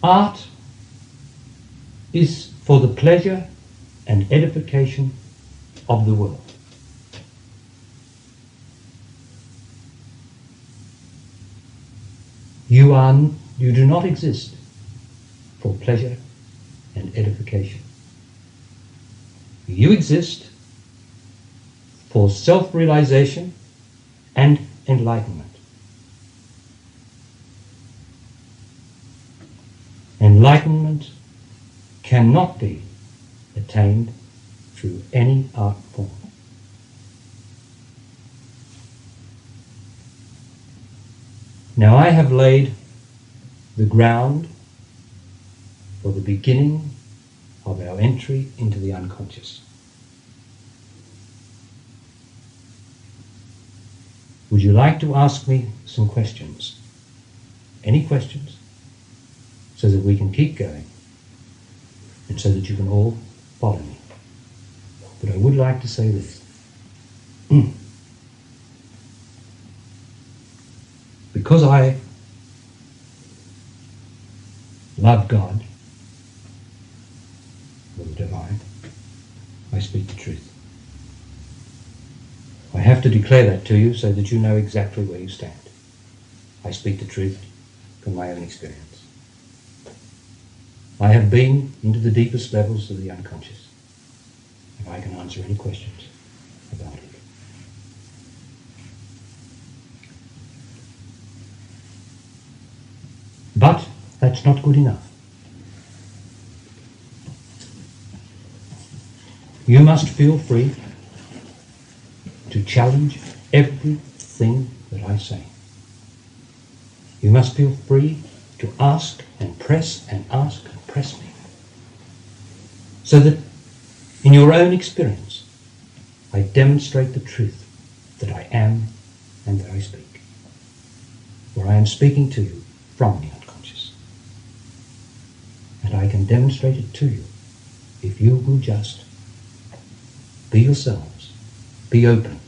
art is for the pleasure and edification of the world. You do not exist for pleasure and edification. You exist for self-realization and enlightenment. Enlightenment cannot be attained through any art form. Now I have laid the ground for the beginning of our entry into the unconscious. Would you like to ask me some questions? Any questions? So that we can keep going and so that you can all follow me. But I would like to say this. Because I love God, or the divine, I speak the truth. I have to declare that to you so that you know exactly where you stand. I speak the truth from my own experience. I have been into the deepest levels of the unconscious, and I can answer any questions about it. But that's not good enough. You must feel free to challenge everything that I say. You must feel free to ask and press and ask and press me. So that in your own experience, I demonstrate the truth that I am and that I speak. For I am speaking to you from the unconscious. And I can demonstrate it to you if you will just be yourselves, be open,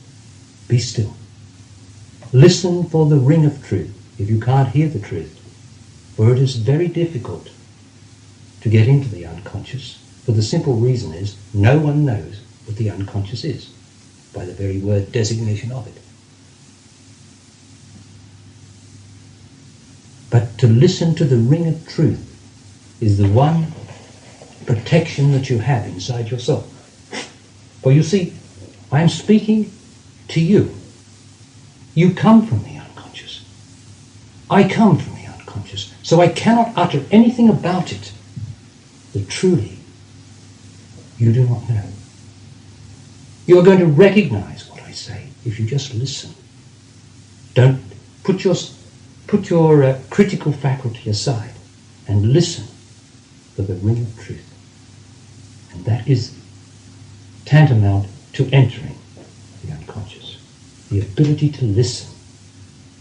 be still. Listen for the ring of truth if you can't hear the truth, for it is very difficult to get into the unconscious, for the simple reason is no one knows what the unconscious is by the very word designation of it. But to listen to the ring of truth is the one protection that you have inside yourself. For you see, I am speaking to you. You come from the unconscious. I come from the unconscious. So I cannot utter anything about it that truly you do not know. You are going to recognize what I say if you just listen. Don't put your critical faculty aside and listen for the ring of truth. And that is tantamount to entering the unconscious. The ability to listen,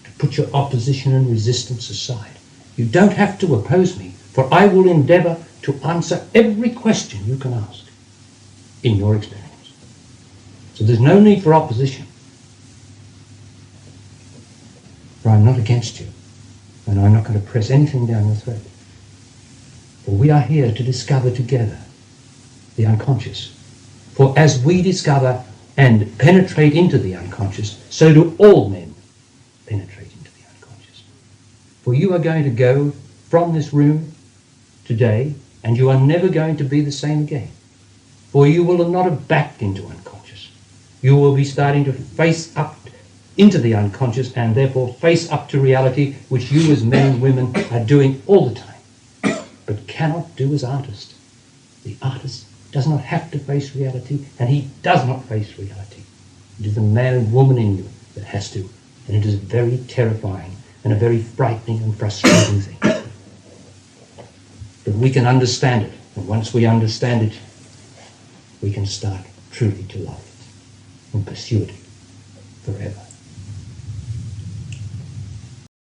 to put your opposition and resistance aside. You don't have to oppose me, for I will endeavour to answer every question you can ask in your experience. So there's no need for opposition. For I'm not against you, and I'm not going to press anything down your throat. For we are here to discover together the unconscious. For as we discover and penetrate into the unconscious, so do all men penetrate into the unconscious. For you are going to go from this room today, and you are never going to be the same again. For you will not have backed into unconscious. You will be starting to face up into the unconscious and therefore face up to reality, which you as men and women are doing all the time, but cannot do as artists. The artist does not have to face reality, and he does not face reality. It is the man and woman in you that has to, and it is very terrifying and a very frightening and frustrating thing. But we can understand it, and once we understand it, we can start truly to love it and pursue it forever.